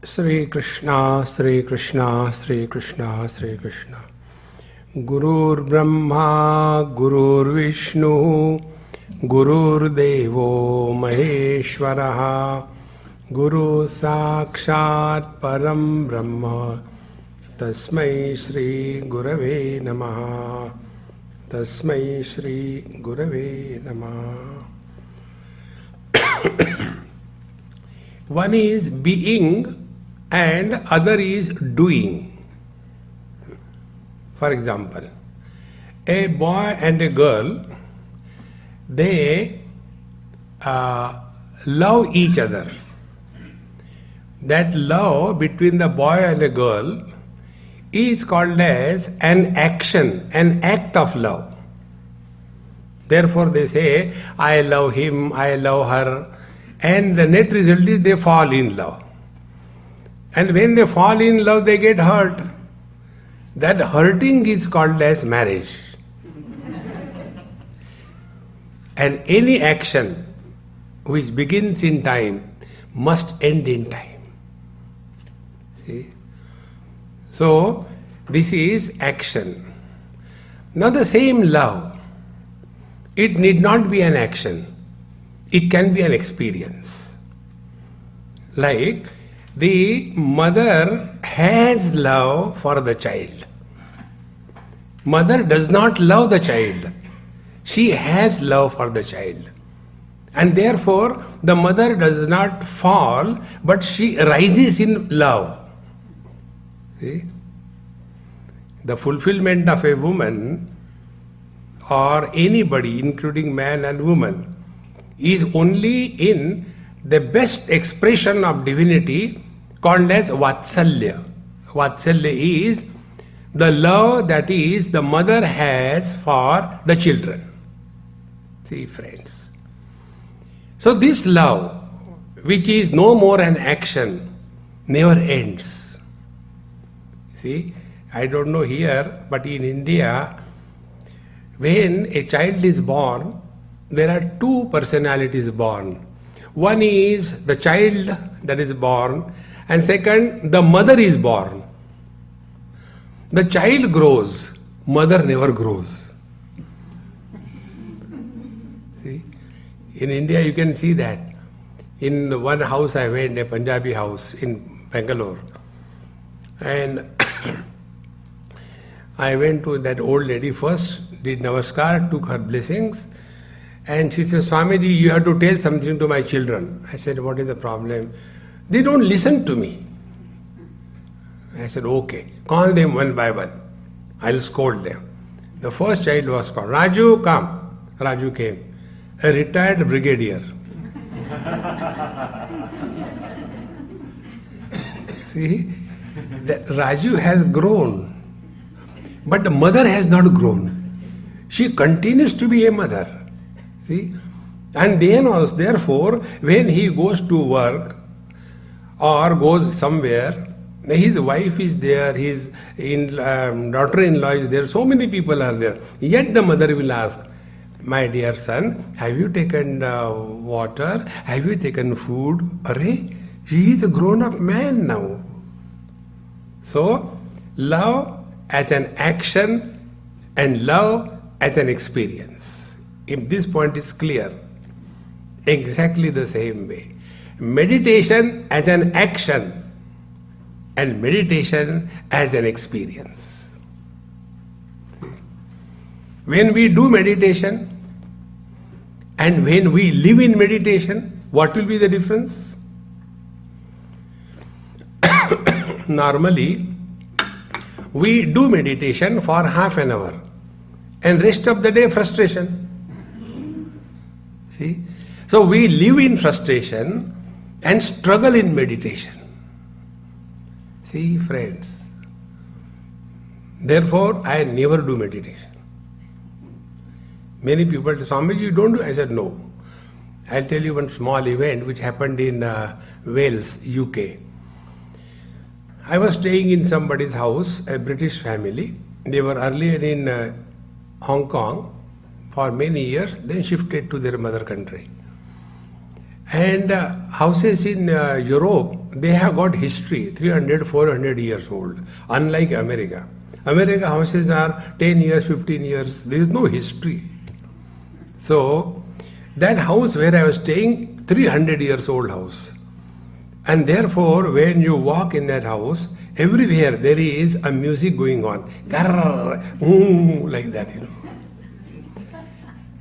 Sri Krishna, Sri Krishna, Sri Krishna, Sri Krishna. Gurur Brahma, Gurur Vishnu, Gurur Devo Maheshwaraha, Guru Sakshat Param Brahma, Tasmai Shri Gurave Namaha, Tasmai Shri Gurave Namaha. One is being and other is doing. For example, a boy and a girl, they love each other. That love between the boy and a girl is called as an action, an act of love. Therefore they say, I love him, I love her, and the net result is they fall in love. And when they fall in love, they get hurt. That hurting is called as marriage. And any action which begins in time must end in time. See? So, this is action. Now the same love, it need not be an action. It can be an experience. Like, the mother has love for the child. Mother does not love the child. She has love for the child. And therefore, the mother does not fall, but she rises in love. See? The fulfillment of a woman or anybody, including man and woman, is only in the best expression of divinity called as Vatsalya. Vatsalya is the love that is the mother has for the children. See, friends. So this love, which is no more an action, never ends. See, I don't know here, but in India, when a child is born, there are two personalities born. One is the child that is born, and second, the mother is born. The child grows, mother never grows. See? In India you can see that. In one house I went, a Punjabi house in Bangalore, and I went to that old lady first, did namaskar, took her blessings, and she said, Swamiji, you have to tell something to my children. I said, what is the problem? They don't listen to me. I said, okay, call them one by one. I'll scold them. The first child was called. Raju, come. Raju came. A retired brigadier. See, Raju has grown, but the mother has not grown. She continues to be a mother. See? And then also, therefore, when he goes to work or goes somewhere, his wife is there, his daughter-in-law is there, so many people are there. Yet the mother will ask, my dear son, have you taken water? Have you taken food? Arre, he is a grown-up man now. So, love as an action and love as an experience. If this point is clear, exactly the same way. Meditation as an action and meditation as an experience. When we do meditation and when we live in meditation, what will be the difference? Normally, we do meditation for half an hour and rest of the day frustration. See? So we live in frustration and struggle in meditation. See, friends. Therefore, I never do meditation. Many people say, Swamiji, you don't do? I said, no. I'll tell you one small event which happened in Wales, UK. I was staying in somebody's house, a British family. They were earlier in Hong Kong for many years, then shifted to their mother country. And houses in Europe, they have got history, 300, 400 years old, unlike America. America houses are 10 years, 15 years, there is no history. So, that house where I was staying, 300 years old house. And therefore, when you walk in that house, everywhere there is a music going on. Like that,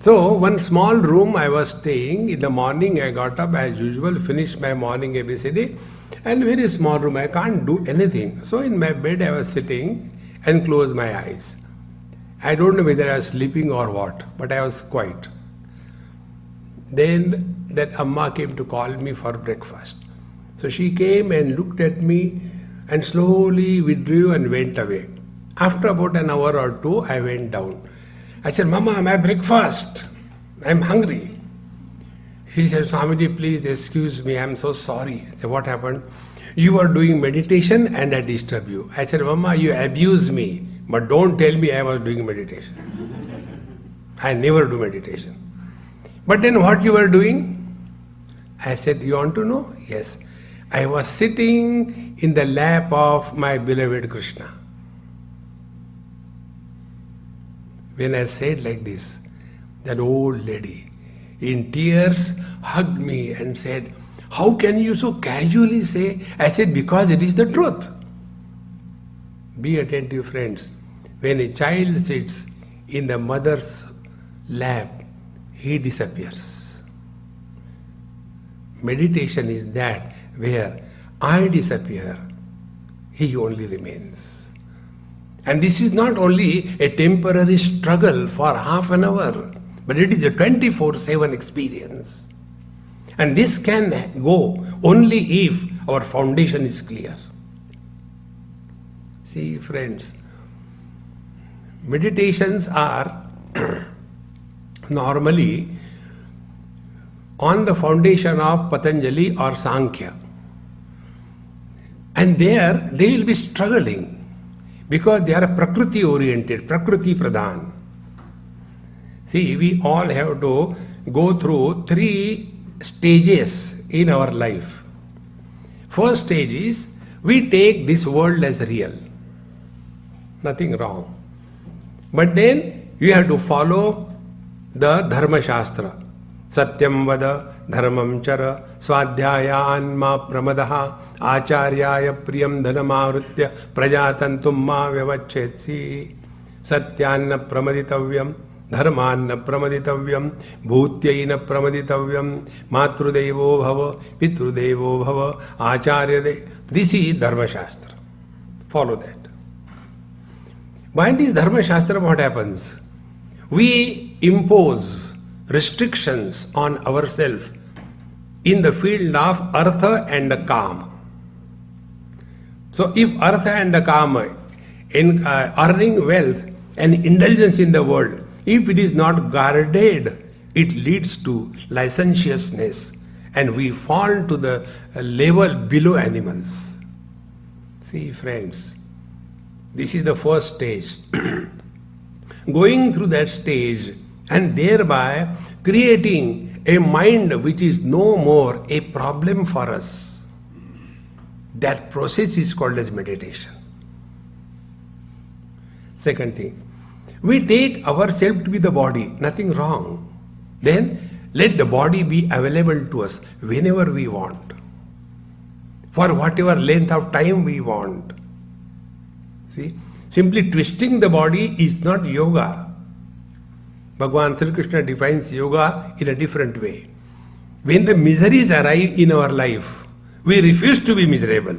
So, one small room I was staying, in the morning I got up as usual, finished my morning ABCD, and very small room, I can't do anything. So, in my bed I was sitting and closed my eyes. I don't know whether I was sleeping or what, but I was quiet. Then that Amma came to call me for breakfast. So she came and looked at me and slowly withdrew and went away. After about an hour or two, I went down. I said, Mama, my breakfast. I'm hungry. She said, Swamiji, please excuse me. I'm so sorry. I said, what happened? You were doing meditation and I disturbed you. I said, Mama, you abuse me, but don't tell me I was doing meditation. I never do meditation. But then what you were doing? I said, you want to know? Yes. I was sitting in the lap of my beloved Krishna. When I said like this, that old lady in tears hugged me and said, how can you so casually say? I said, because it is the truth. Be attentive, friends. When a child sits in the mother's lap, he disappears. Meditation is that where I disappear, he only remains. And this is not only a temporary struggle for half an hour, but it is a 24/7 experience. And this can go only if our foundation is clear. See, friends, meditations are normally on the foundation of Patanjali or Sankhya. And there they will be struggling because they are Prakriti oriented, Prakriti Pradhan. See, we all have to go through 3 stages in our life. First stage is we take this world as real. Nothing wrong. But then you have to follow the Dharma Shastra. Satyam vada, dharmam chara, swadhyaya anma pramadaha, acharyaya priyam dhanamavritya, prajatantum ma vyavachetsi, satyanna pramaditavyam, dharmanna pramaditavyam, bhutyaina pramaditavyam, matrudevo bhava, pitrudevo bhava, acharya de. This is Dharma Shastra. Follow that. By this Dharma Shastra, what happens? We impose restrictions on ourselves in the field of artha and kama. So if artha and kama, in earning wealth and indulgence in the world, if it is not guarded, it leads to licentiousness and we fall to the level below animals. See, friends, this is the first stage. Going through that stage and thereby creating a mind which is no more a problem for us. That process is called as meditation. Second thing, we take ourselves to be the body, nothing wrong. Then let the body be available to us whenever we want, for whatever length of time we want. See, simply twisting the body is not yoga. Bhagavan Sri Krishna defines yoga in a different way. When the miseries arrive in our life, we refuse to be miserable.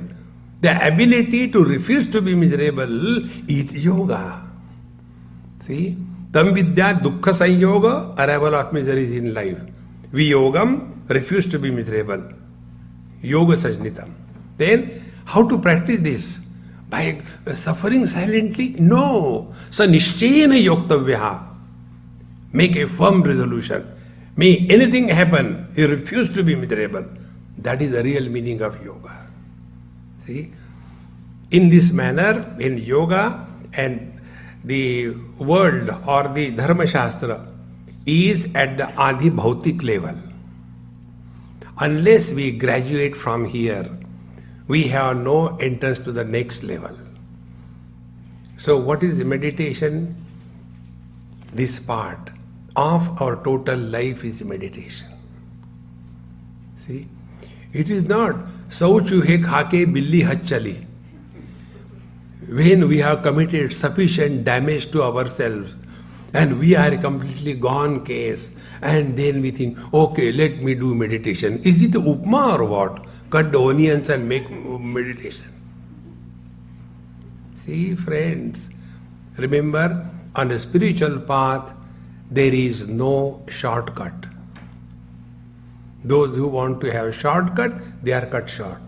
The ability to refuse to be miserable is yoga. See, tam vidya dukkha sanyoga, arrival of miseries in life. Viyogam, refuse to be miserable. Yoga sajnitam. Then, how to practice this? By suffering silently? No. Sa nishchena yoktavyaha. Make a firm resolution. May anything happen, you refuse to be miserable. That is the real meaning of yoga. See? In this manner, in yoga and the world or the Dharma Shastra is at the Adi Bhautik level. Unless we graduate from here, we have no entrance to the next level. So what is meditation? This part of our total life is meditation. See? It is not sau chuhe khake billi hach chali. When we have committed sufficient damage to ourselves and we are a completely gone case, and then we think, okay, let me do meditation. Is it upma or what? Cut the onions and make meditation. See, friends, remember, on a spiritual path, there is no shortcut. Those who want to have a shortcut, they are cut short.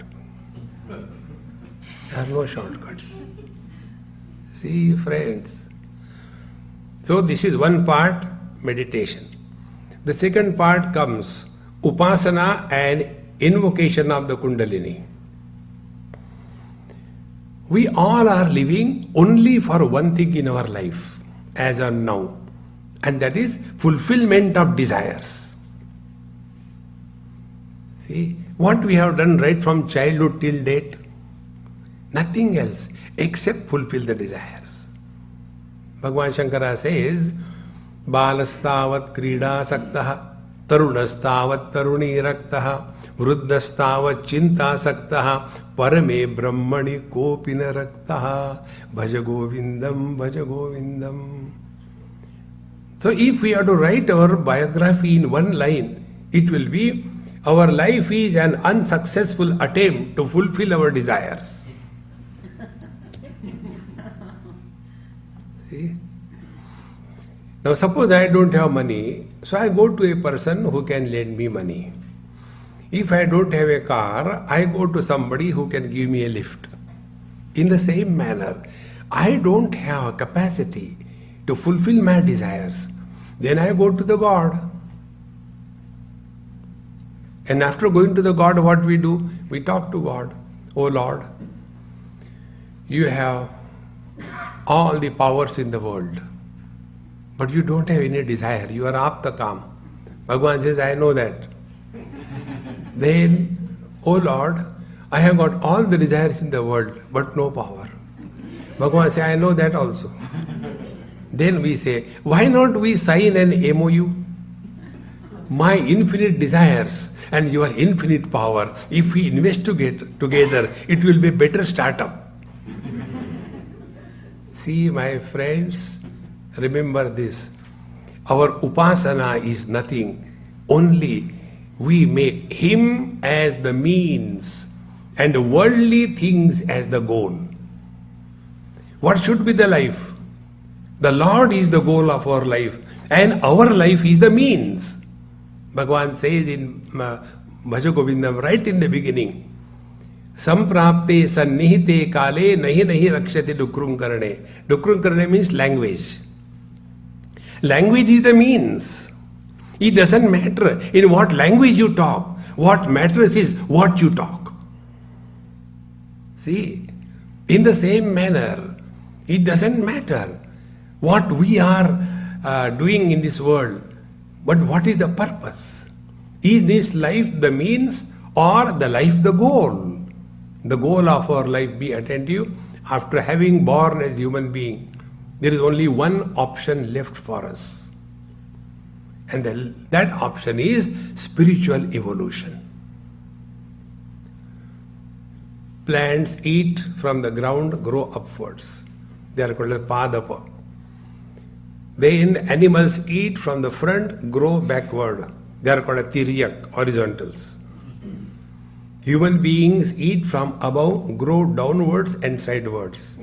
There are no shortcuts. See, friends. So this is one part, meditation. The second part comes upasana and invocation of the Kundalini. We all are living only for one thing in our life, as of now, and that is fulfillment of desires. See, what we have done right from childhood till date? Nothing else except fulfill the desires. Bhagavan Shankara says, Balastavat krida saktaha, tarunastavat taruni raktaha, vruddhastavat chinta saktaha, parame brahmani kopina raktaha, bhaja govindam, bhaja govindam. So if we are to write our biography in one line, it will be, our life is an unsuccessful attempt to fulfill our desires. See? Now suppose I don't have money, so I go to a person who can lend me money. If I don't have a car, I go to somebody who can give me a lift. In the same manner, I don't have a capacity to fulfill my desires. Then I go to the God. And after going to the God, what we do? We talk to God. Oh Lord, you have all the powers in the world, but you don't have any desire. You are apta kam. Bhagavan says, I know that. Then, oh Lord, I have got all the desires in the world, but no power. Bhagavan says, I know that also. Then we say, why not we sign an MOU? My infinite desires and your infinite power, if we investigate together, it will be a better startup. See, my friends, remember this. Our upasana is nothing. Only we make Him as the means and worldly things as the goal. What should be the life? The Lord is the goal of our life and our life is the means. Bhagavan says in Bhaja Govindam right in the beginning, Samprapte sannihite kale nahi nahi rakshate dukrum karane. Dukrum karane means language. Language is the means. It doesn't matter in what language you talk. What matters is what you talk. See, in the same manner, it doesn't matter what we are doing in this world, but what is the purpose? Is this life the means or the life the goal? The goal of our life, be attentive. After having born as human being, there is only one option left for us. And that option is spiritual evolution. Plants eat from the ground, grow upwards. They are called as padapa. Then animals eat from the front, grow backward. They are called as tiryak, horizontals. Human beings eat from above, grow downwards and sidewards.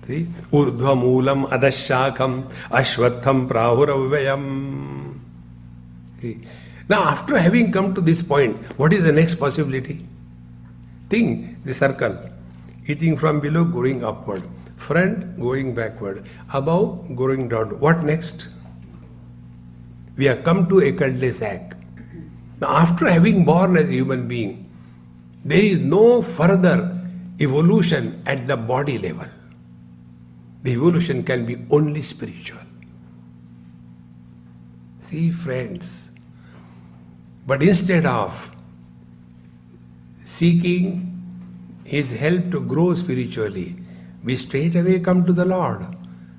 See? Urdhva moolam adashakam ashwatham prahuravayam. Now after having come to this point, what is the next possibility? Think the circle. Eating from below, going upward. Front, going backward. Above, going down. What next? We have come to a cul-de-sac. Now after having born as a human being, there is no further evolution at the body level. The evolution can be only spiritual. See, friends, but instead of seeking His help to grow spiritually, we straight away come to the Lord.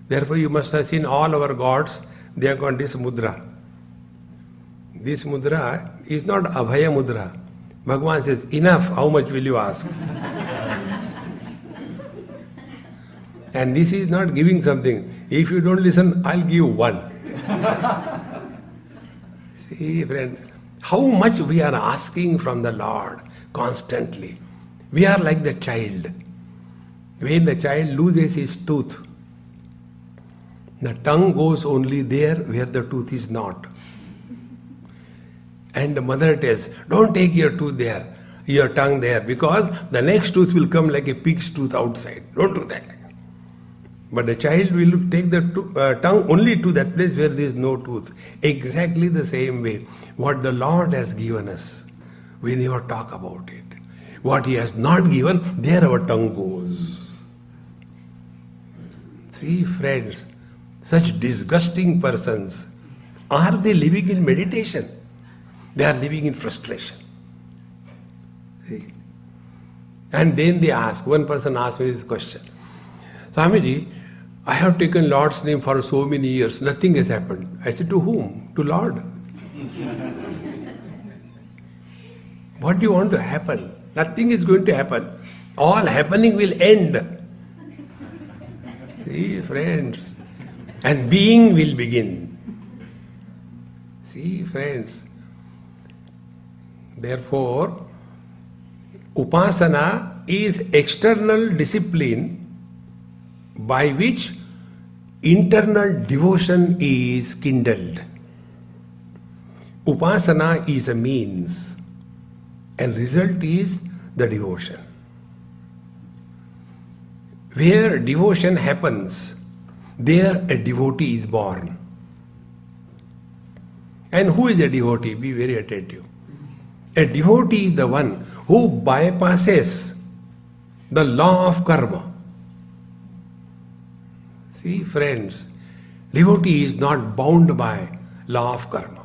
Therefore you must have seen all our gods, they have got this mudra. This mudra is not Abhaya mudra. Bhagavan says, enough, how much will you ask? And this is not giving something. If you don't listen, I'll give one. See, friend, how much we are asking from the Lord constantly. We are like the child. When the child loses his tooth, the tongue goes only there where the tooth is not. And the mother tells, don't take your tooth there, your tongue there, because the next tooth will come like a pig's tooth outside. Don't do that. But the child will take the tongue only to that place where there is no tooth. Exactly the same way. What the Lord has given us, we never talk about it. What He has not given, there our tongue goes. See, friends, such disgusting persons, are they living in meditation? They are living in frustration. See? And then they ask, one person asked me this question, Swamiji, I have taken Lord's name for so many years, nothing has happened. I said, to whom? To Lord. What do you want to happen? Nothing is going to happen. All happening will end. See, friends. And being will begin. See, friends. Therefore, Upasana is external discipline by which internal devotion is kindled. Upasana is a means, and result is the devotion. Where devotion happens, there a devotee is born. And who is a devotee? Be very attentive. A devotee is the one who bypasses the law of karma. See, friends, devotee is not bound by law of karma.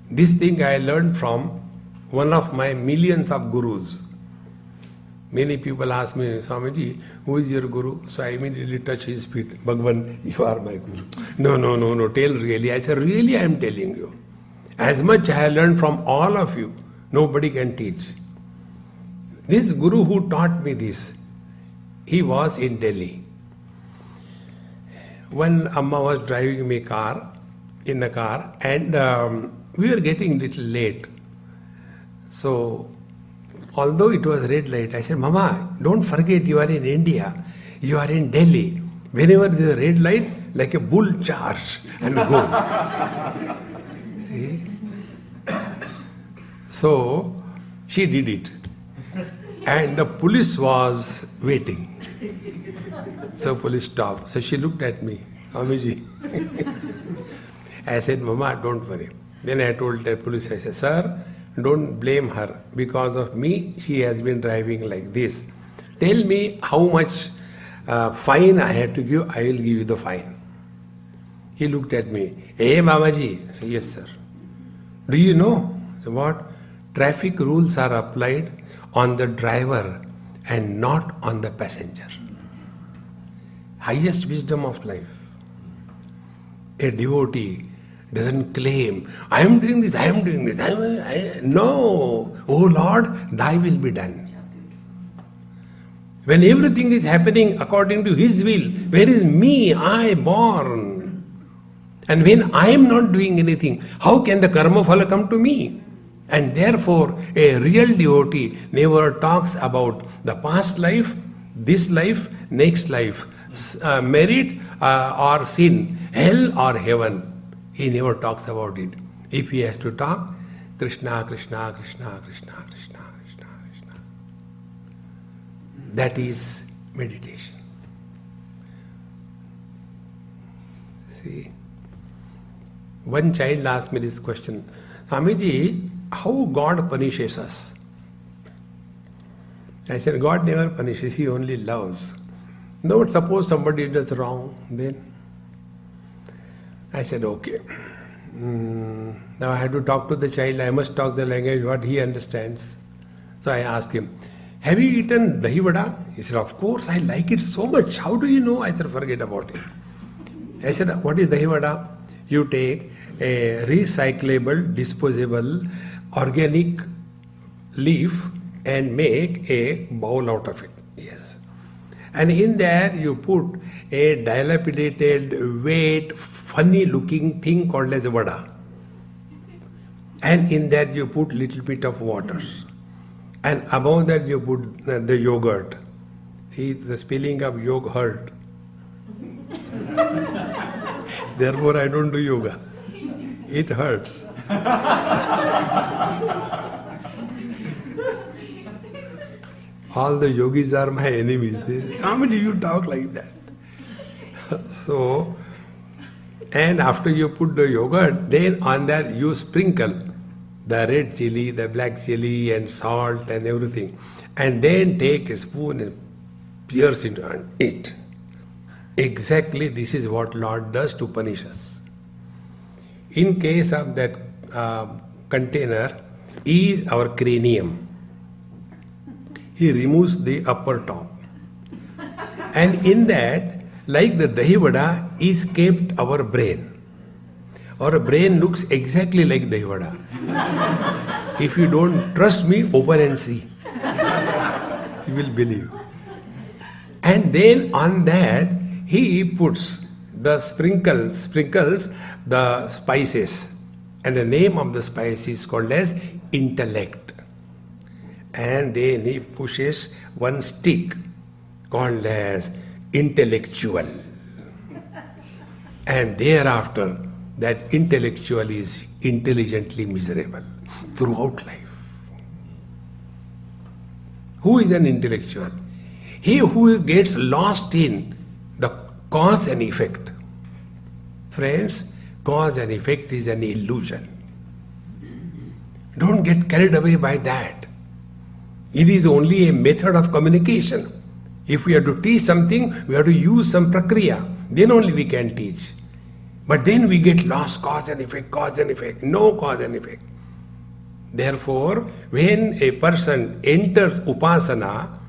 This thing I learned from one of my millions of gurus. Many people ask me, Swamiji, who is your guru? So I immediately touch his feet. Bhagavan, you are my guru. No, tell really. I said, really I am telling you. As much I have learned from all of you, nobody can teach. This guru who taught me this, he was in Delhi. When Amma was driving me in the car, and we were getting little late. So, although it was red light, I said, Mama, don't forget you are in India, you are in Delhi. Whenever there is a red light, like a bull charge and go. See? So, she did it. And the police was waiting. So police stopped. So she looked at me, Swamiji. I said, Mama, don't worry. Then I told the police, I said, Sir, don't blame her. Because of me, she has been driving like this. Tell me how much fine I had to give, I will give you the fine. He looked at me, Hey Mamaji. I said, yes sir. Do you know? So what? Traffic rules are applied on the driver and not on the passenger. Highest wisdom of life. A devotee doesn't claim, I am doing this, I am doing this. No. Oh Lord, thy will be done. When everything is happening according to His will, where is me, I born? And when I am not doing anything, how can the karma phala come to me? And therefore, a real devotee never talks about the past life, this life, next life, merit or sin, hell or heaven. He never talks about it. If he has to talk, Krishna, Krishna, Krishna, Krishna, Krishna, Krishna, Krishna. That is meditation. See, one child asked me this question, Swamiji, how God punishes us? I said, God never punishes, He only loves. No, but suppose somebody does wrong, then? I said, okay. Now I have to talk to the child, I must talk the language what he understands. So I asked him, have you eaten dahi vada? He said, of course, I like it so much. How do you know? I said, forget about it. I said, what is dahi vada? You take a recyclable, disposable, organic leaf and make a bowl out of it. Yes. And in there you put a dilapidated, wet, funny looking thing called as vada. And in that you put little bit of water. And above that you put the yogurt. See, the spelling of yogurt. Therefore I don't do yoga. It hurts. All the yogis are my enemies. They say, Swami, do you talk like that? So, and after you put the yogurt, then on that you sprinkle the red chili, the black chili and salt and everything. And then take a spoon and pierce it and eat. Exactly this is what Lord does to punish us. In case of that container is our cranium. He removes the upper top. And in that, like the dahi vada, is kept our brain. Our brain looks exactly like dahi vada. If you don't trust me, open and see. You will believe. And then on that, he puts the sprinkles the spices. And the name of the spice is called as intellect. And then he pushes one stick called as intellectual. And thereafter, that intellectual is intelligently miserable throughout life. Who is an intellectual? He who gets lost in the cause and effect. Friends, cause and effect is an illusion. Don't get carried away by that. It is only a method of communication. If we have to teach something, we have to use some prakriya. Then only we can teach. But then we get lost, cause and effect, no cause and effect. Therefore, when a person enters upasana,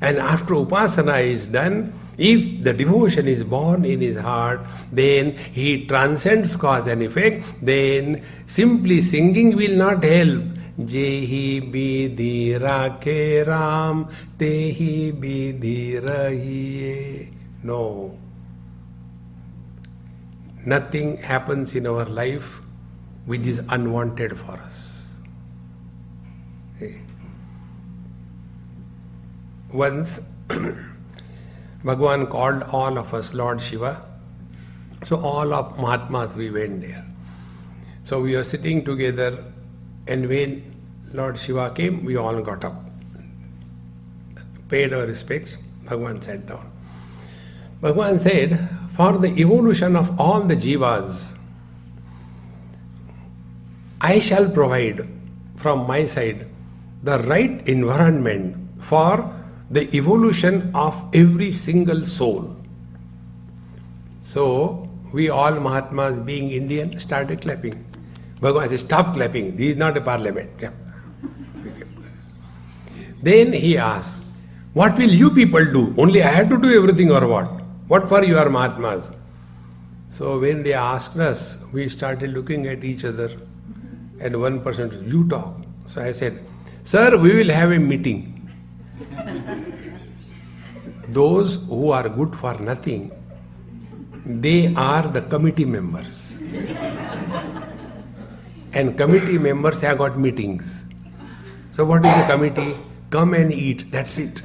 and after upasana is done, if the devotion is born in his heart, then he transcends cause and effect, then simply singing will not help. Jehi bidhi rakhe Ram, tehi bidhi rahiye. No. Nothing happens in our life which is unwanted for us. Once, Bhagavan called all of us Lord Shiva. So all of Mahatmas, we went there. So we were sitting together, and when Lord Shiva came, we all got up, paid our respects. Bhagavan sat down. Bhagavan said, for the evolution of all the jivas, I shall provide from my side the right environment for the evolution of every single soul. So, we all Mahatmas, being Indian, started clapping. Bhagavan said, stop clapping, this is not a parliament. Then he asked, what will you people do? Only I have to do everything or what? What for you are Mahatmas? So when they asked us, we started looking at each other, and one person said, you talk. So I said, sir, we will have a meeting. Those who are good for nothing, they are the committee members. And committee members have got meetings. So what is the committee? Come and eat, that's it.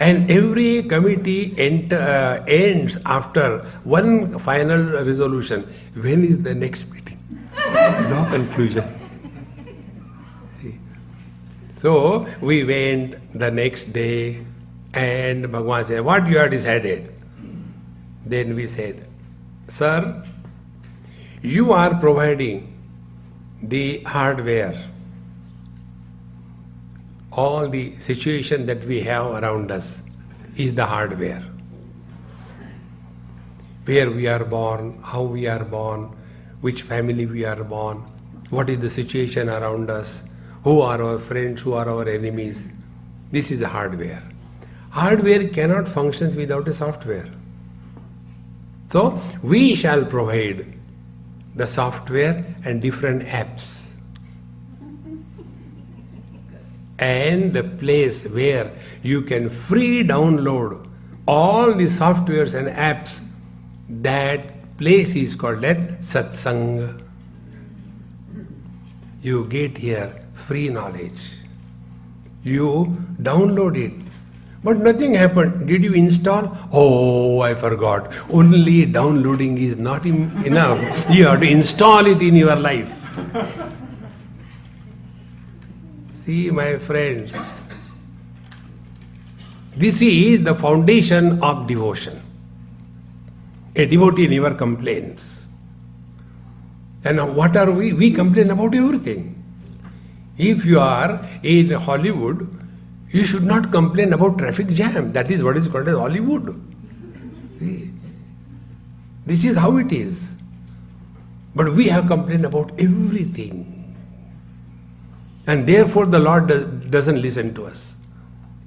And every committee ends after one final resolution. When is the next meeting? No conclusion. So we went the next day, and Bhagavan said, what you have decided? Then we said, sir, you are providing the hardware. All the situation that we have around us is the hardware. Where we are born, how we are born, which family we are born, what is the situation around us, who are our friends, who are our enemies. This is the hardware. Hardware cannot function without a software. So, we shall provide the software and different apps. And the place where you can free download all the softwares and apps, that place is called as satsang. You get here free knowledge. You download it. But nothing happened. Did you install? Oh, I forgot. Only downloading is not enough. You have to install it in your life. See, my friends, this is the foundation of devotion. A devotee never complains. And what are we? We complain about everything. If you are in Hollywood, you should not complain about traffic jam. That is what is called as Hollywood. See? This is how it is. But we have complained about everything. And therefore the Lord doesn't listen to us.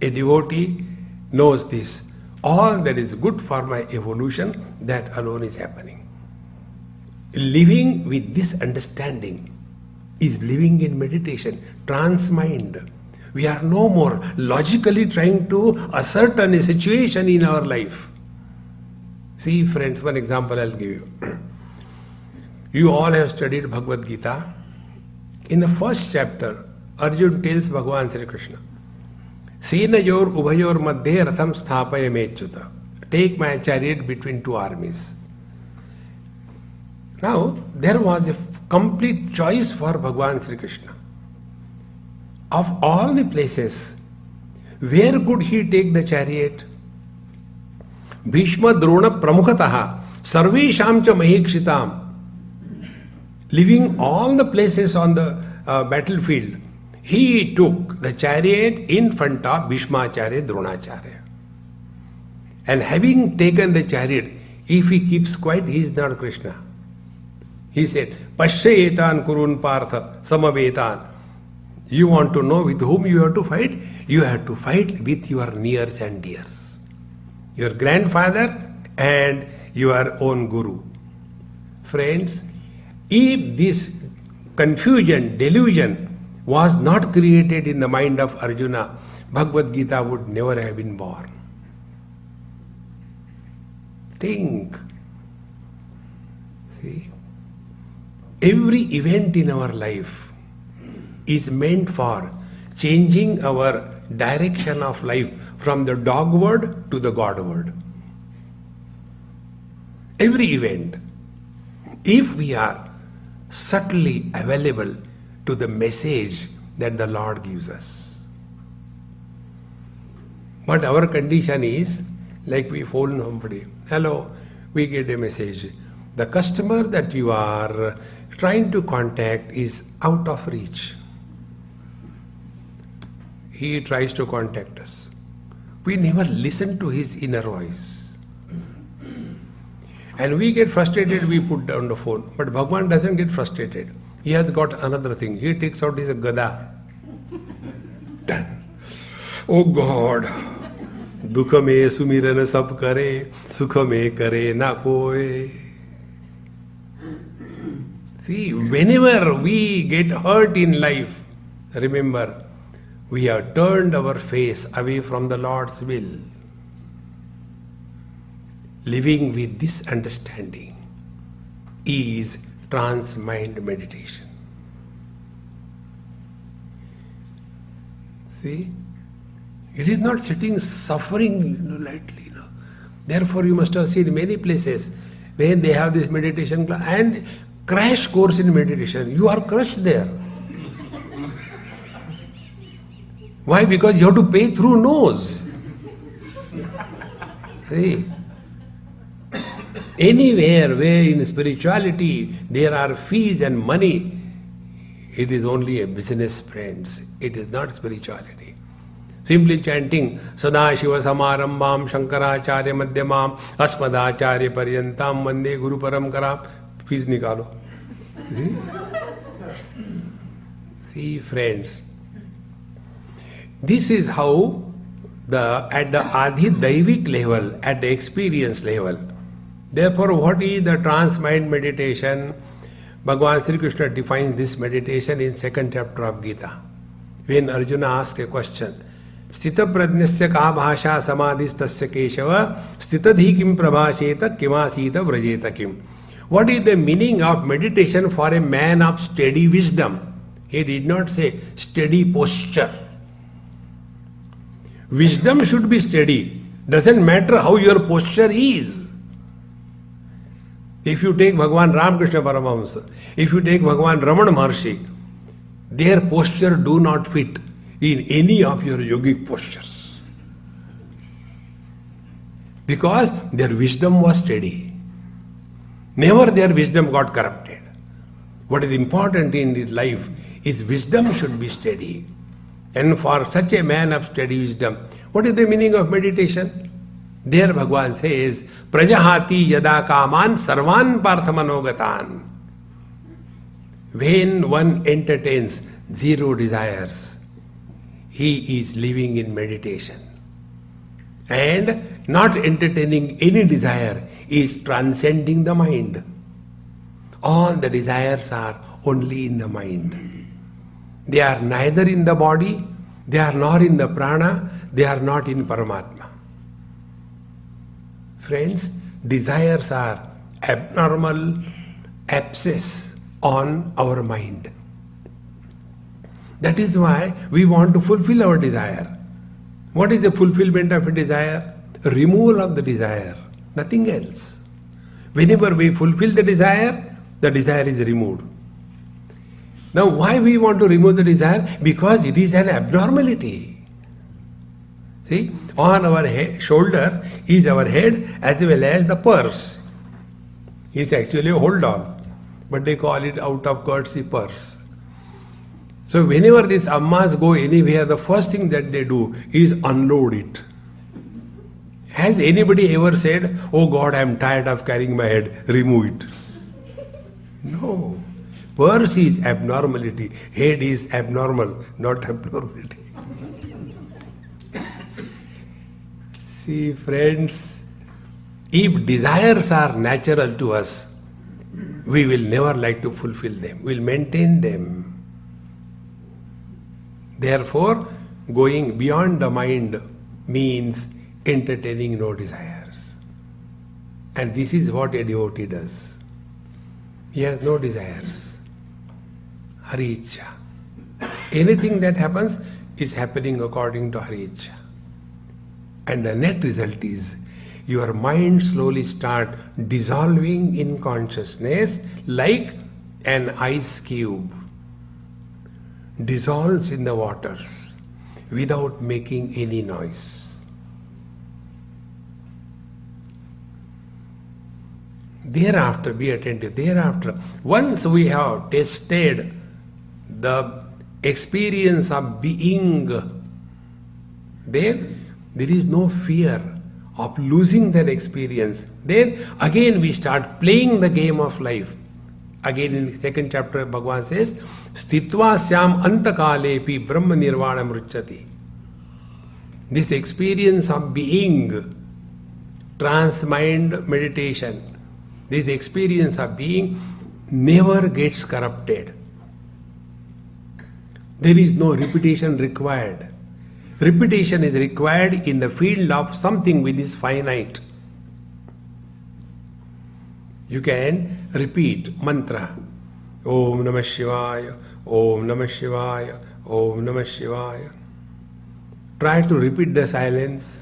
A devotee knows this. All that is good for my evolution, that alone is happening. Living with this understanding is living in meditation, trance mind. We are no more logically trying to ascertain a situation in our life. See, friends, one example I'll give you. You all have studied Bhagavad Gita. In the first chapter, Arjun tells Bhagavan Sri Krishna, Senayor Ubhayor Madhye Ratham Sthapaya Mechuta. Take my chariot between two armies. Now, there was a complete choice for Bhagavan Sri Krishna. Of all the places, where could he take the chariot? Bhishma Drona Pramukhataha Sarvesham cha Mahikshitam. Leaving all the places on the battlefield, he took the chariot in front of Bhishmacharya, Dronacharya. And having taken the chariot, if he keeps quiet, he is not Krishna. He said, Pashyayetan kurun partha samavetan. You want to know with whom you have to fight? You have to fight with your nears and dears. Your grandfather and your own guru. Friends, if this confusion, delusion was not created in the mind of Arjuna, Bhagavad Gita would never have been born. Think. See? Every event in our life is meant for changing our direction of life from the dogward to the Godward. Every event. If we are subtly available to the message that the Lord gives us. But our condition is, like we phone somebody, hello, we get a message. The customer that you are trying to contact is out of reach. He tries to contact us. We never listen to his inner voice. And we get frustrated, we put down the phone. But Bhagavan doesn't get frustrated. He has got another thing. He takes out his gada. Done. Oh God, dukha mein sumiran sab kare, sukha mein kare na koi. See, whenever we get hurt in life, remember, we have turned our face away from the Lord's will. Living with this understanding is trance-mind meditation. See? It is not sitting suffering lightly. No. Therefore, you must have seen many places where they have this meditation class and crash course in meditation. You are crushed there. Why? Because you have to pay through nose. See? Anywhere where in spirituality there are fees and money, it is only a business, friends. It is not spirituality. Simply chanting Sada Shiva Samarambam Shankaracharya Madhyamam Asmadacharya Paryantam Vande Guru Paramkaram. Fees nikalo. See, friends, this is how at the Adi-Daivik level, at the experience level. Therefore, what is the trans-mind meditation? Bhagavan Sri Krishna defines this meditation in 2nd chapter of Gita. When Arjuna asks a question, Sthita prajnasya ka bhasha samadhistasya keshava sthitadhi kim prabhasheta kimasita vrajeta kim. What is the meaning of meditation for a man of steady wisdom? He did not say steady posture. Wisdom should be steady. Doesn't matter how your posture is. If you take Bhagavan Ramakrishna Paramahamsa, if you take Bhagavan Ramana Maharshi, their posture do not fit in any of your yogic postures. Because their wisdom was steady. Never their wisdom got corrupted. What is important in his life is wisdom should be steady. And for such a man of steady wisdom, what is the meaning of meditation? There Bhagavan says, Prajahati yada kaman sarvan parthamanogatan. When one entertains zero desires, he is living in meditation. And not entertaining any desire is transcending the mind. All the desires are only in the mind. They are neither in the body, they are nor in the prana, they are not in Paramatma. Friends, desires are abnormal abscess on our mind. That is why we want to fulfill our desire. What is the fulfillment of a desire? Removal of the desire, nothing else. Whenever we fulfill the desire is removed. Now why we want to remove the desire? Because it is an abnormality. See, on our shoulder is our head as well as the purse. It's actually a hold on, but they call it out of courtesy purse. So whenever these ammas go anywhere, the first thing that they do is unload it. Has anybody ever said, oh God, I am tired of carrying my head, remove it? No. Purse is abnormality, head is abnormal, not abnormality. See, friends, if desires are natural to us, we will never like to fulfill them, we will maintain them. Therefore, going beyond the mind means entertaining no desires. And this is what a devotee does. He has no desires. Hari Ichcha. Anything that happens is happening according to Hari Ichcha. And the net result is your mind slowly start dissolving in consciousness like an ice cube dissolves in the waters without making any noise. Thereafter, be attentive, thereafter, once we have tasted the experience of being, then there is no fear of losing that experience. Then again we start playing the game of life. Again in the 2nd chapter Bhagavan says, Sthitva syam antakalepi brahma nirvana mruchati. This experience of being, trans-mind meditation, this experience of being never gets corrupted. There is no repetition required. Repetition is required in the field of something which is finite. You can repeat mantra. Om Namah Shivaya, Om Namah Shivaya, Om Namah Shivaya. Try to repeat the silence.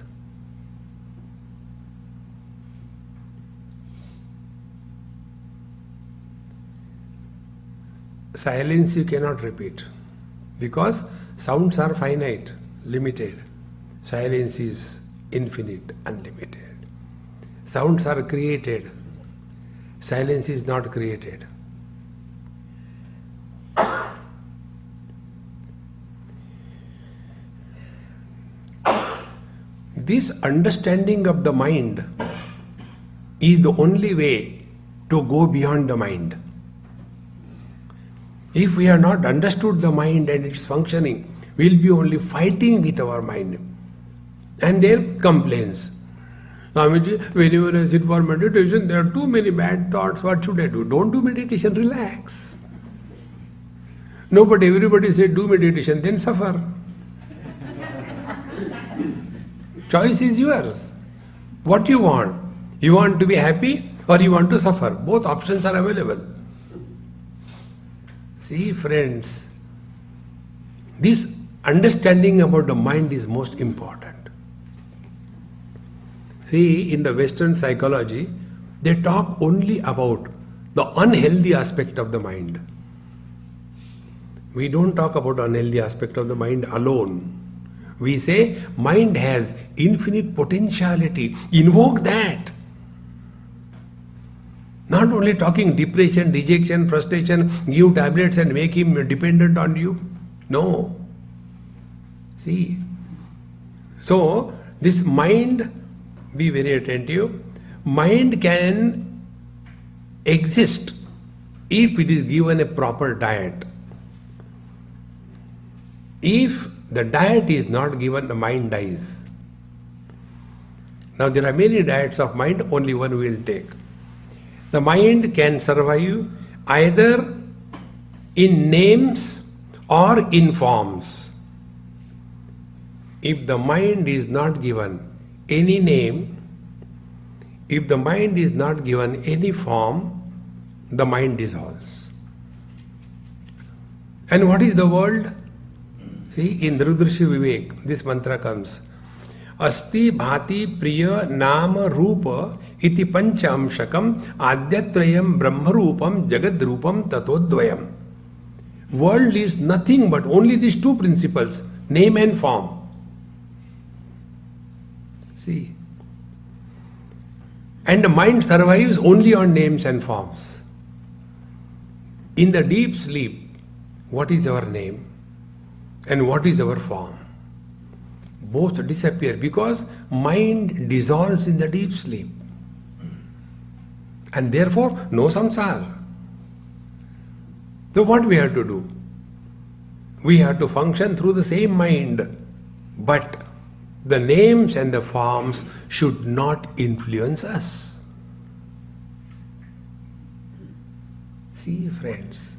Silence you cannot repeat because sounds are finite, limited. Silence is infinite, unlimited. Sounds are created. Silence is not created. This understanding of the mind is the only way to go beyond the mind. If we have not understood the mind and its functioning, we will be only fighting with our mind. And their complaints. Swamiji, whenever I sit for meditation, there are too many bad thoughts. What should I do? Don't do meditation, relax. No, but everybody said do meditation, then suffer. Choice is yours. What you want? You want to be happy or you want to suffer? Both options are available. See, friends, this understanding about the mind is most important. See, in the Western psychology, they talk only about the unhealthy aspect of the mind. We don't talk about unhealthy aspect of the mind alone. We say mind has infinite potentiality. Invoke that. Not only talking depression, dejection, frustration, give tablets and make him dependent on you. No. See. So, this mind, be very attentive, mind can exist if it is given a proper diet. If the diet is not given, the mind dies. Now there are many diets of mind, only one we will take. The mind can survive either in names or in forms. If the mind is not given any name, if the mind is not given any form, the mind dissolves. And what is the world? See, in Rudrishya Vivek, this mantra comes. Asti bhati priya nama rupa iti pancha amshakam adyatrayam brahma rupam jagad rupam tatodvayam. World is nothing but only these two principles, name and form. See. And the mind survives only on names and forms. In the deep sleep, what is our name? And what is our form? Both disappear because mind dissolves in the deep sleep. And therefore, no samsara. So what we have to do? We have to function through the same mind. But the names and the forms should not influence us. See, friends.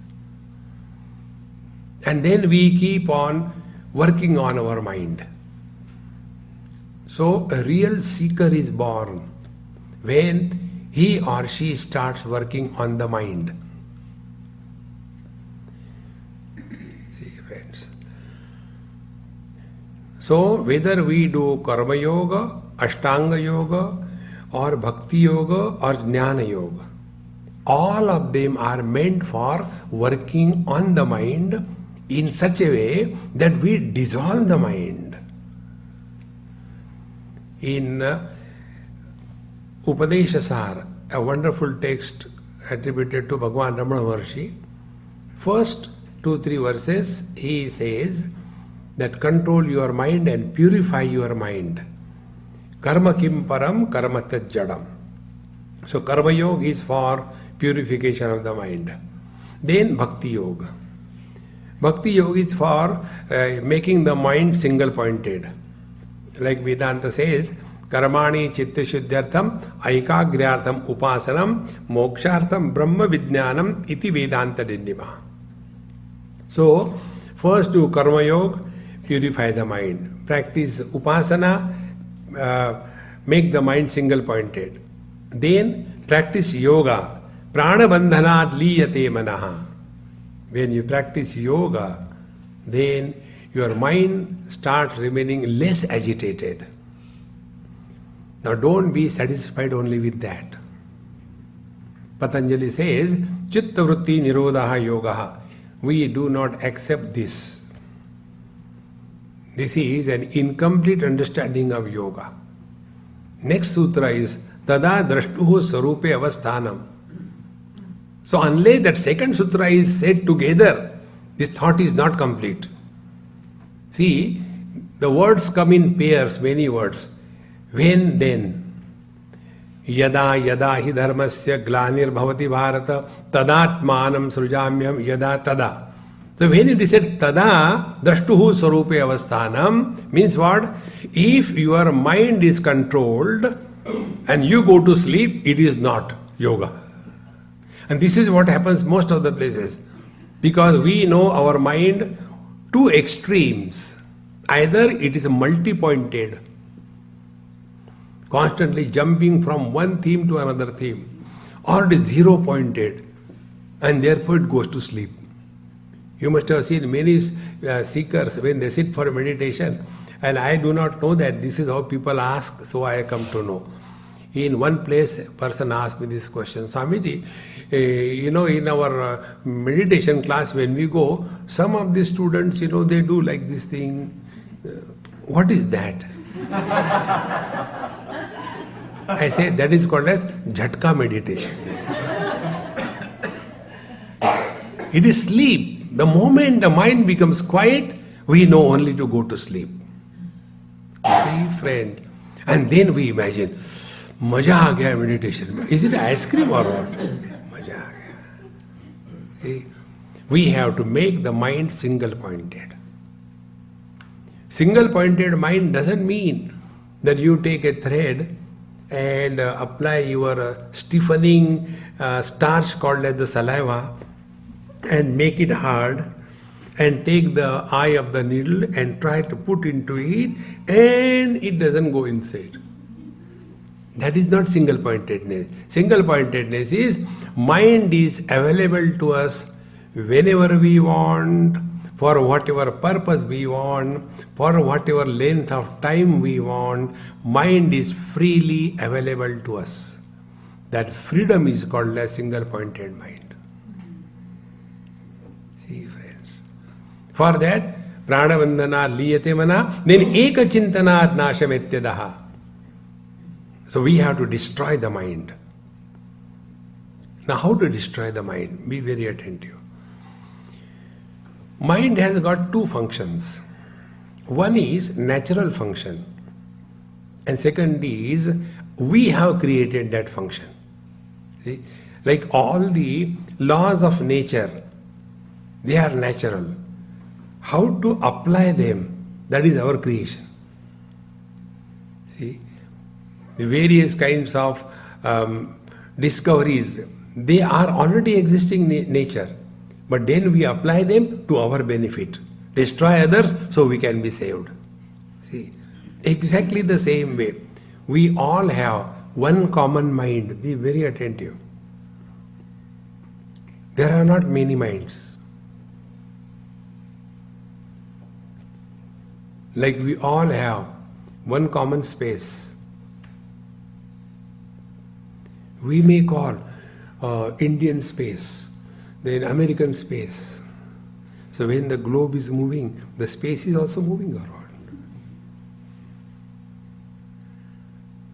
And then we keep on working on our mind. So a real seeker is born when he or she starts working on the mind. See, friends. So whether we do Karma Yoga, Ashtanga Yoga, or Bhakti Yoga, or Jnana Yoga, all of them are meant for working on the mind in such a way that we dissolve the mind. In Upadeshasar, a wonderful text attributed to Bhagavan Ramana Maharshi, first 2-3 verses, he says that control your mind and purify your mind. Karma kim param karma tat jadam. So Karma Yoga is for purification of the mind. Then Bhakti Yoga. Bhakti Yoga is for making the mind single-pointed. Like Vedanta says, Karmani chitta shuddhyartham aikagriyartham upasanam mokshartham brahma vijnanam iti Vedanta dindima. So, first do Karma Yoga, purify the mind. Practice Upasana, make the mind single-pointed. Then practice Yoga, prana bandhanat liyate manaha. When you practice yoga, then your mind starts remaining less agitated. Now don't be satisfied only with that. Patanjali says, Chitta vritti nirodha yogaha. We do not accept this. This is an incomplete understanding of yoga. Next sutra is Tada drashtuhu sarupe avasthanam. So unless that second sutra is said together, this thought is not complete. See, the words come in pairs, many words. When, then. Yada yada hi dharmasya glanir bhavati bharata tadatmanam srujamyam yada tada. So when it is said tada drashtuhu swarupe avasthanam means what? If your mind is controlled and you go to sleep, it is not yoga. And this is what happens most of the places. Because we know our mind two extremes. Either it is multi-pointed, constantly jumping from one theme to another theme, or it is zero-pointed, and therefore it goes to sleep. You must have seen many seekers when they sit for meditation, and I do not know that this is how people ask, so I come to know. In one place, a person asked me this question, Swamiji, in our meditation class when we go, some of the students, they do like this thing. What is that? I say that is called as jhatka meditation. It is sleep. The moment the mind becomes quiet, we know only to go to sleep. See, friend. And then we imagine, maja aa gaya meditation. Is it ice cream or what? Maja aa gaya. See, we have to make the mind single-pointed. Single-pointed mind doesn't mean that you take a thread and apply your stiffening starch called as the saliva and make it hard and take the eye of the needle and try to put into it and it doesn't go inside. That is not single-pointedness. Single-pointedness is mind is available to us whenever we want, for whatever purpose we want, for whatever length of time we want. Mind is freely available to us. That freedom is called a single-pointed mind. See, friends. For that, pranavandana liyate mana, then eka chintana nashametyadaha. So we have to destroy the mind. Now how to destroy the mind? Be very attentive. Mind has got two functions. One is natural function and second is we have created that function. See? Like all the laws of nature, they are natural. How to apply them, that is our creation. See? The various kinds of discoveries, they are already existing nature. But then we apply them to our benefit. Destroy others so we can be saved. See, exactly the same way. We all have one common mind. Be very attentive. There are not many minds. Like we all have one common space. We may call Indian space, then American space. So when the globe is moving, the space is also moving around.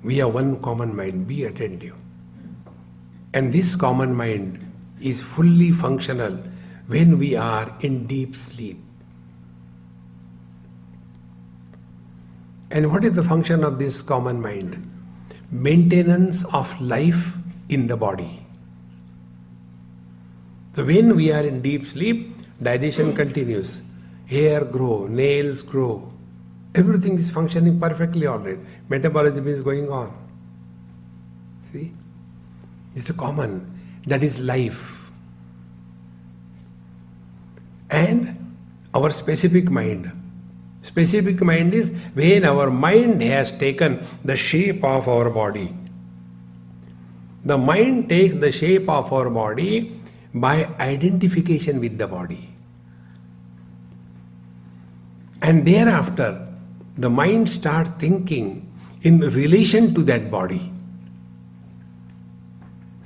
We have one common mind. Be attentive. And this common mind is fully functional when we are in deep sleep. And what is the function of this common mind? Maintenance of life in the body. So when we are in deep sleep, digestion continues. Hair grow, nails grow. Everything is functioning perfectly all right. Metabolism is going on. See? It's a common. That is life. And our specific mind. Specific mind is when our mind has taken the shape of our body. The mind takes the shape of our body by identification with the body. And thereafter, the mind starts thinking in relation to that body.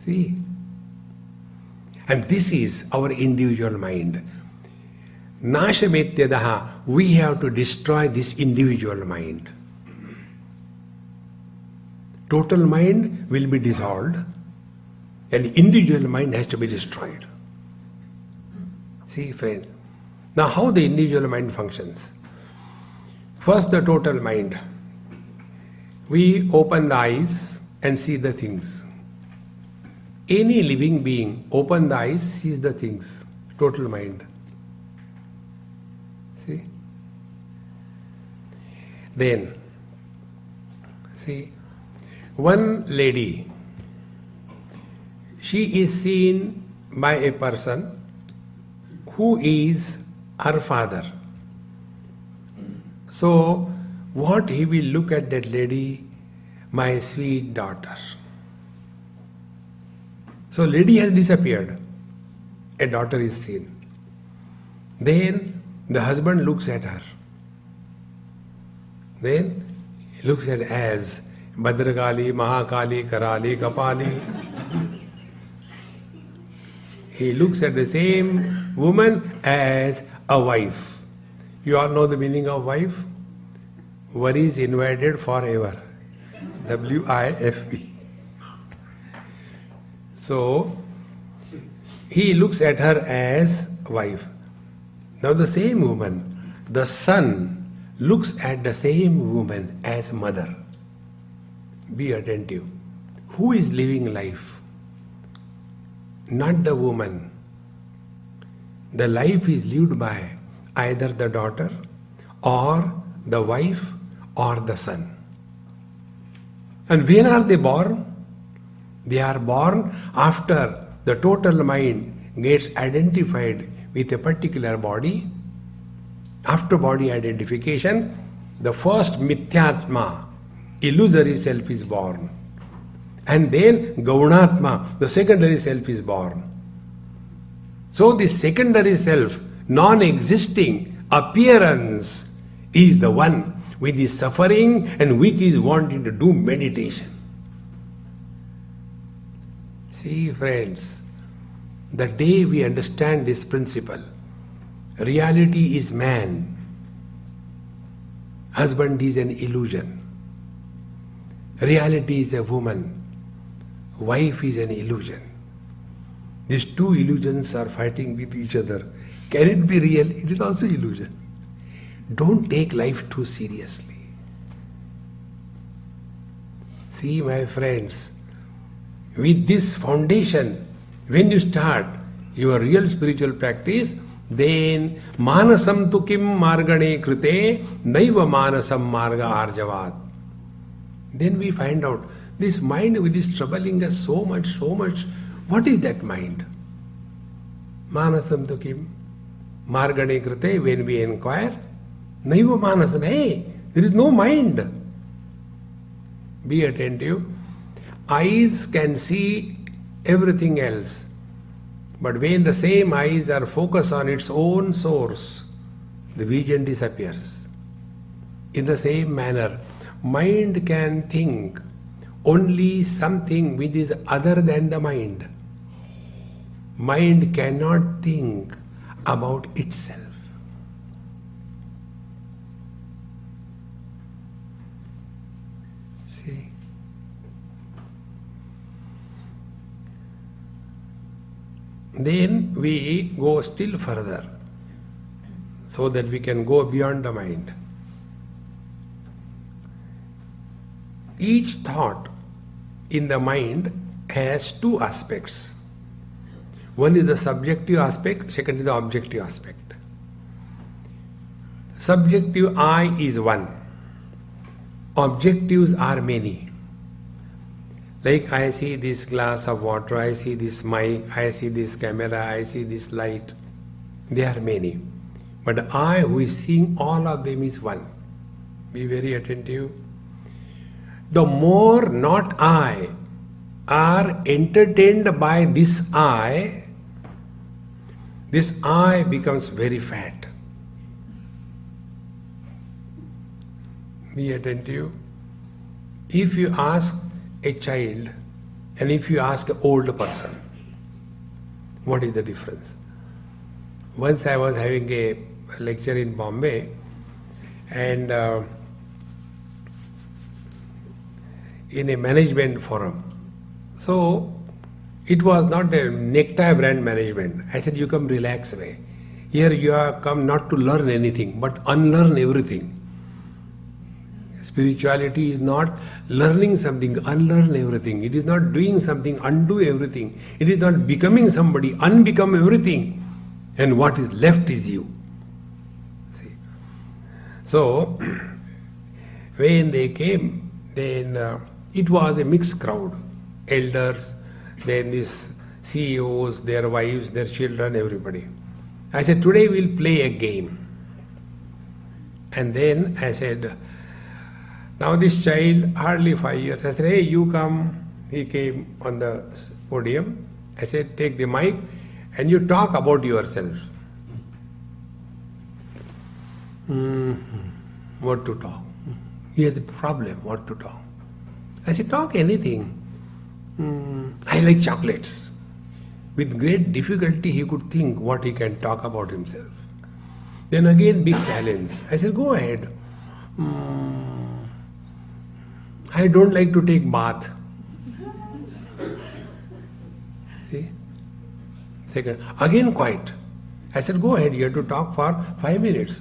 See? And this is our individual mind. Nashametyadaha, we have to destroy this individual mind. Total mind will be dissolved and individual mind has to be destroyed. See, friend. Now how the individual mind functions? First, the total mind. We open the eyes and see the things. Any living being, open the eyes, sees the things. Total mind. See? Then, see, one lady, she is seen by a person who is her father. So, what he will look at that lady? My sweet daughter. So, lady has disappeared. A daughter is seen. Then, the husband looks at her. Then, he looks at as Bhadrakali, Mahakali, Karali, Kapali. He looks at the same woman as a wife. You all know the meaning of wife? Worries invited forever. WIFE. So, he looks at her as wife. Now the same woman, the son, looks at the same woman as mother. Be attentive. Who is living life? Not the woman. The life is lived by either the daughter or the wife or the son. And when are they born? They are born after the total mind gets identified with a particular body. After body identification, the first mithyatma, illusory self, is born. And then Gaunatma, the secondary self, is born. So the secondary self, non-existing appearance, is the one which is suffering and which is wanting to do meditation. See, friends, the day we understand this principle, reality is man, husband is an illusion, reality is a woman, wife is an illusion. These two illusions are fighting with each other. Can it be real? It is also illusion. Don't take life too seriously. See, my friends, with this foundation, when you start your real spiritual practice, then manasam tu kim margane krite naiva manasam marga arjavat. Then we find out this mind which is troubling us so much. What is that mind? Manasam tu kim margane krite, when we inquire, naiva manasam, hey, there is no mind. Be attentive. Eyes can see everything else. But when the same eyes are focused on its own source, the vision disappears. In the same manner, mind can think only something which is other than the mind. Mind cannot think about itself. See? Then we go still further so that we can go beyond the mind. Each thought in the mind has two aspects. One is the subjective aspect, second is the objective aspect. Subjective I is one. Objectives are many. Like I see this glass of water, I see this mic, I see this camera, I see this light. They are many. But I who is seeing all of them is one. Be very attentive. The more not I are entertained by this I becomes very fat. Be attentive. If you ask a child and if you ask an old person, what is the difference? Once I was having a lecture in Bombay and in a management forum. So it was not a necktie brand management. I said, you come relax away. Here you have come not to learn anything but unlearn everything. Spirituality is not learning something, unlearn everything. It is not doing something, undo everything. It is not becoming somebody, unbecome everything. And what is left is you. See? So, when they came, then it was a mixed crowd. Elders, then these CEOs, their wives, their children, everybody. I said, today we'll play a game. And then I said, now this child, hardly 5 years, I said, hey, you come. He came on the podium. I said, take the mic and you talk about yourself. What to talk? He has a problem, what to talk. I said, talk anything. I like chocolates. With great difficulty he could think what he can talk about himself. Then again big challenge. I said, go ahead. I don't like to take bath. See? Second. Again quiet. I said, go ahead, you have to talk for 5 minutes.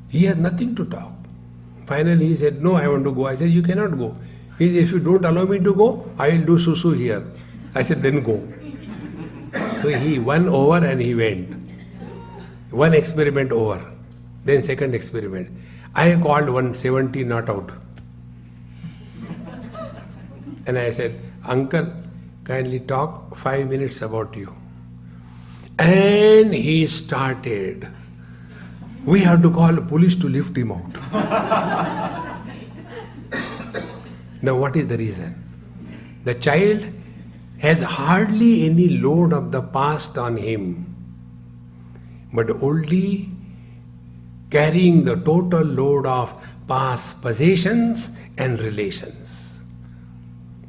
He has nothing to talk. Finally he said, no, I want to go. I said, you cannot go. He said, if you don't allow me to go, I will do susu here. I said, then go. So he won over and he went. One experiment over. Then second experiment. I called 170 not out. And I said, uncle, kindly talk 5 minutes about you. And he started. We have to call police to lift him out. Now what is the reason? The child has hardly any load of the past on him, but only carrying the total load of past possessions and relations.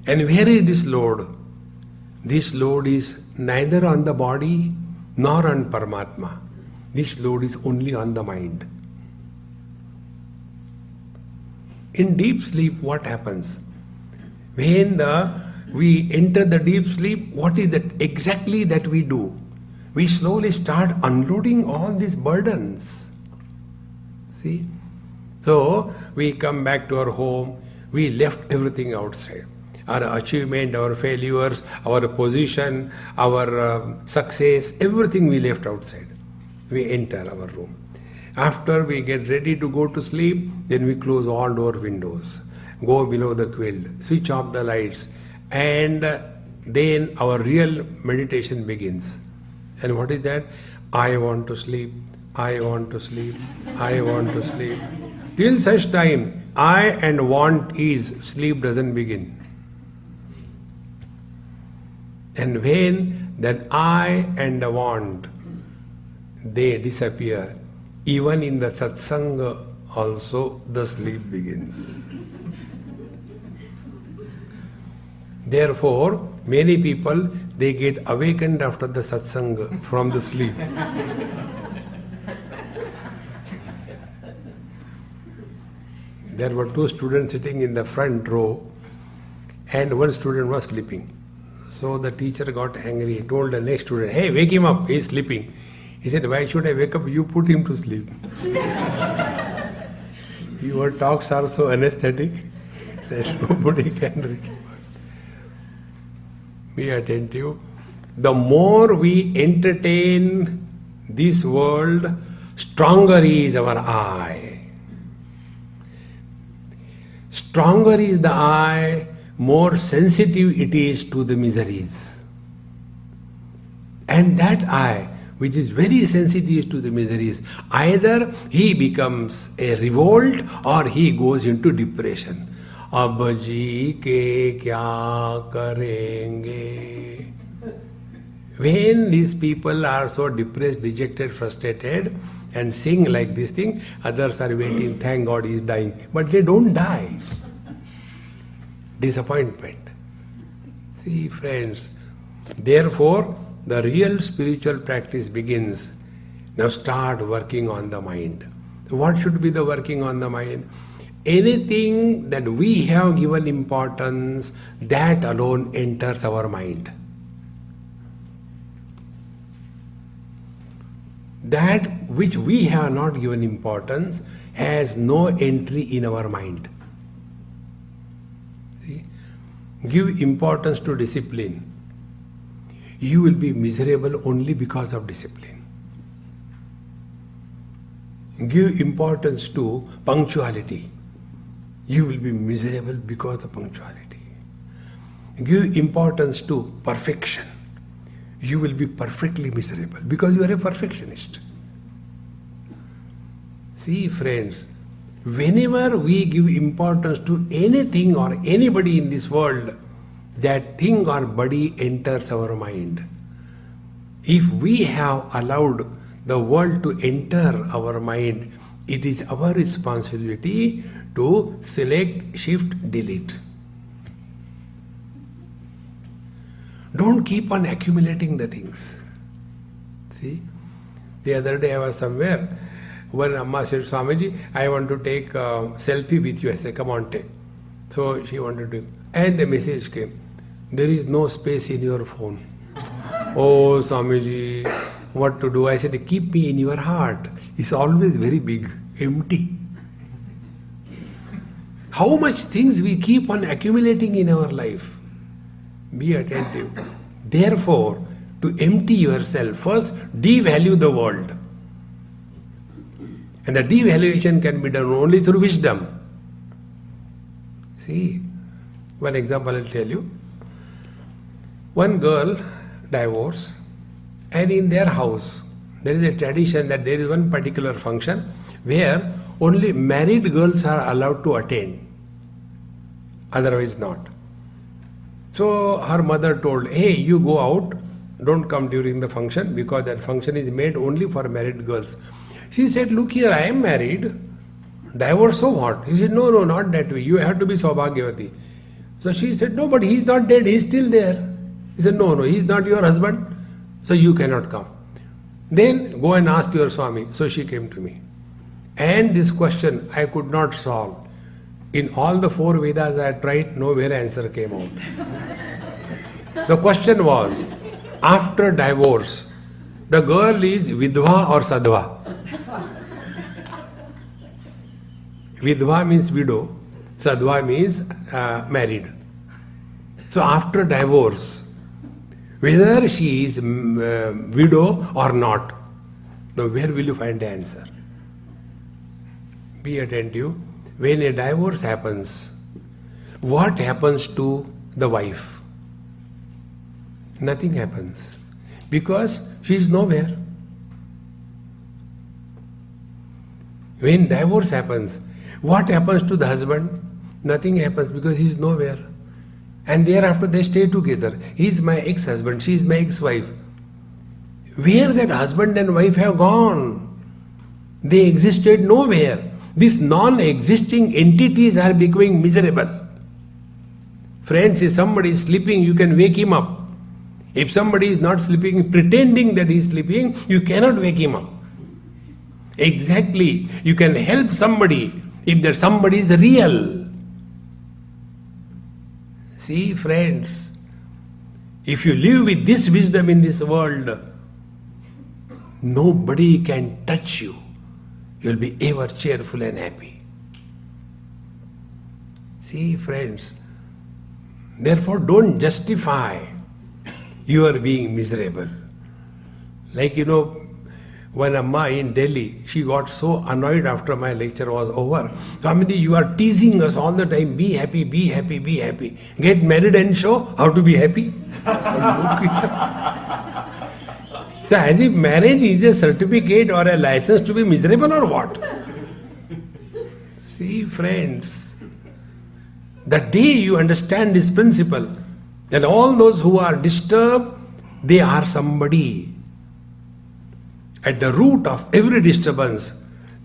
And where is this load? This load is neither on the body nor on Paramatma. This load is only on the mind. In deep sleep, what happens? When we enter the deep sleep, what is that exactly that we do? We slowly start unloading all these burdens. See? So, we come back to our home, we left everything outside. Our achievement, our failures, our position, our success, everything we left outside. We enter our room. After we get ready to go to sleep, then we close all door windows, go below the quilt, switch off the lights, and then our real meditation begins. And what is that? I want to sleep, I want to sleep, I want to sleep. Till such time, I and want is, sleep doesn't begin. And when that I and the want, they disappear, even in the satsanga also the sleep begins. Therefore, many people, they get awakened after the satsanga from the sleep. There were 2 students sitting in the front row and one student was sleeping. So the teacher got angry, told the next student, hey, wake him up, he is sleeping. He said, why should I wake up? You put him to sleep. Your talks are so anesthetic that nobody can recover. Be attentive. The more we entertain this world, stronger is our I. Stronger is the I, more sensitive it is to the miseries. And that I, which is very sensitive to the miseries, either he becomes a revolt or he goes into depression. Ab ji ke kya karenge? When these people are so depressed, dejected, frustrated and sing like this thing, others are waiting, thank God he is dying. But they don't die. Disappointment. See, friends, therefore the real spiritual practice begins. Now start working on the mind. What should be the working on the mind? Anything that we have given importance, that alone enters our mind. That which we have not given importance has no entry in our mind. give importance to discipline, you will be miserable only because of discipline. Give importance to punctuality, you will be miserable because of punctuality. Give importance to perfection, you will be perfectly miserable because you are a perfectionist. See, friends, whenever we give importance to anything or anybody in this world, that thing or body enters our mind. If we have allowed the world to enter our mind, it is our responsibility to select, shift, delete. Don't keep on accumulating the things. See, the other day I was somewhere, when Amma said, Swamiji, I want to take a selfie with you. I said, come on, take. So she wanted to, and a message came, there is no space in your phone. Oh, Swamiji, what to do? I said, keep me in your heart. It's always very big, empty. How much things we keep on accumulating in our life. Be attentive. Therefore, to empty yourself, first devalue the world. And the devaluation can be done only through wisdom. See, one example I'll tell you. One girl divorced, and in their house there is a tradition that there is one particular function where only married girls are allowed to attend, otherwise not. So her mother told, hey, you go out, don't come during the function because that function is made only for married girls. She said, look here, I am married, divorce, so what? He said, no, not that way, you have to be Saubhagyavati. So she said, no, but he is not dead, he is still there. He said, no, he is not your husband, so you cannot come. Then go and ask your Swami. So she came to me. And this question I could not solve. In all the 4 Vedas I tried, nowhere answer came out. The question was, after divorce, the girl is Vidva or Sadhva? Vidva means widow, Sadhva means married. So after divorce, whether she is widow or not, now where will you find the answer? Be attentive. When a divorce happens, what happens to the wife? Nothing happens, because she is nowhere. When divorce happens, what happens to the husband? Nothing happens, because he is nowhere. And thereafter they stay together. He is my ex-husband, she is my ex-wife. Where that husband and wife have gone? They existed nowhere. These non-existing entities are becoming miserable. Friends, if somebody is sleeping, you can wake him up. If somebody is not sleeping, pretending that he is sleeping, you cannot wake him up. Exactly, you can help somebody if that somebody is real. See, friends, if you live with this wisdom in this world, nobody can touch you. You will be ever cheerful and happy. See, friends, therefore don't justify your being miserable. Like, when Amma in Delhi, she got so annoyed after my lecture was over. Swamiji, you are teasing us all the time. Be happy, be happy, be happy. Get married and show how to be happy. So as if marriage is a certificate or a license to be miserable or what? See, friends, the day you understand this principle, that all those who are disturbed, they are somebody. At the root of every disturbance,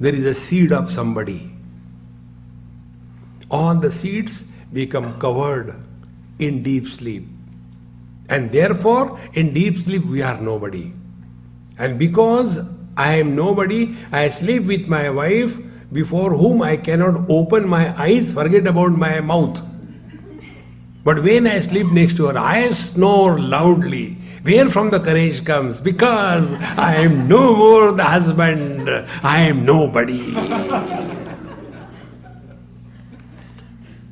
there is a seed of somebody. All the seeds become covered in deep sleep. And therefore, in deep sleep, we are nobody. And because I am nobody, I sleep with my wife, before whom I cannot open my eyes, forget about my mouth. But when I sleep next to her, I snore loudly. Where from the courage comes? Because I am no more the husband, I am nobody.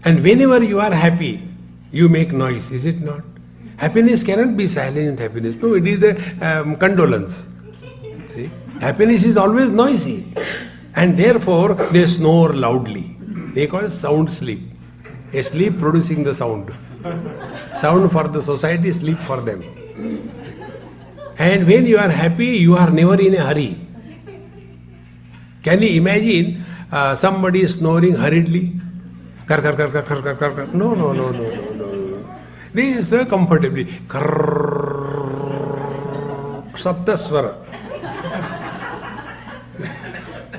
And whenever you are happy, You make noise, is it not? Happiness cannot be silent happiness. No, it is a condolence. See? Happiness is always noisy. And therefore, they snore loudly. They call it sound sleep. A sleep producing the sound. Sound for the society, sleep for them. And when you are happy, you are never in a hurry. Can you imagine somebody snoring hurriedly? Kar, kar, kar, kar, kar, kar, kar, kar. No. They snore comfortably. Saptaswara.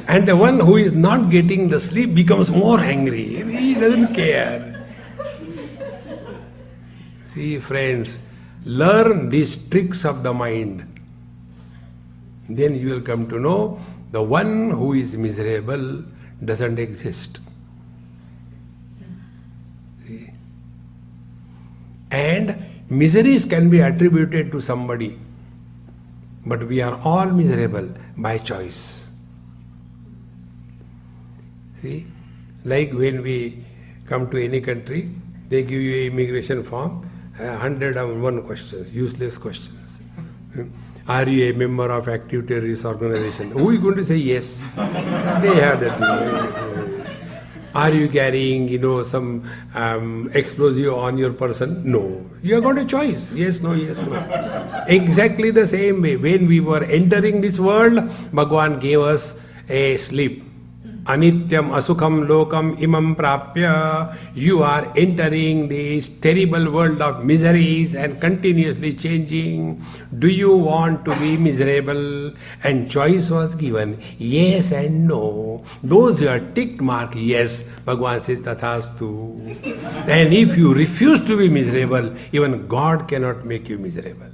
And the one who is not getting the sleep becomes more angry. He doesn't care. See, friends, learn these tricks of the mind. Then you will come to know the one who is miserable doesn't exist. See? And miseries can be attributed to somebody. But we are all miserable by choice. See, like when we come to any country, they give you an immigration form, 101 questions, useless questions. Are you a member of active terrorist organization? Who is going to say yes? They have that. Are you carrying, some explosive on your person? No. You have got a choice. Yes, no, yes, no. Exactly the same way. When we were entering this world, Bhagavan gave us a sleep. Anityam asukham lokam imam prapya. You are entering this terrible world of miseries and continuously changing. Do you want to be miserable? And choice was given, yes and no. Those who are ticked mark yes, Bhagavan says tathastu. And if you refuse to be miserable, even God cannot make you miserable.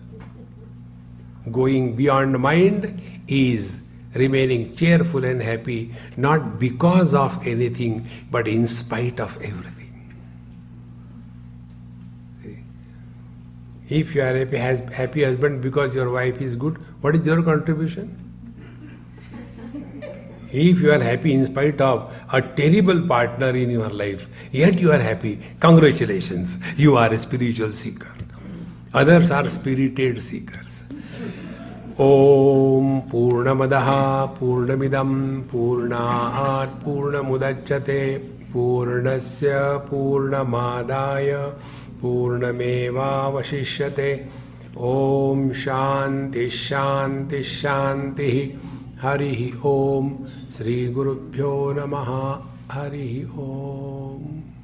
Going beyond mind is remaining cheerful and happy, not because of anything, but in spite of everything. See? If you are a happy husband because your wife is good, what is your contribution? If you are happy in spite of a terrible partner in your life, yet you are happy, congratulations, you are a spiritual seeker. Others are spirited seekers. Om Purnamadaha Purnamidam Purnaat Purnamudachyate Purnasya Purnamadaya Purnameva Vashishyate. Om Shanti Shanti Shanti. Harihi Om. Sri Gurubhyo Namaha. Harihi Om.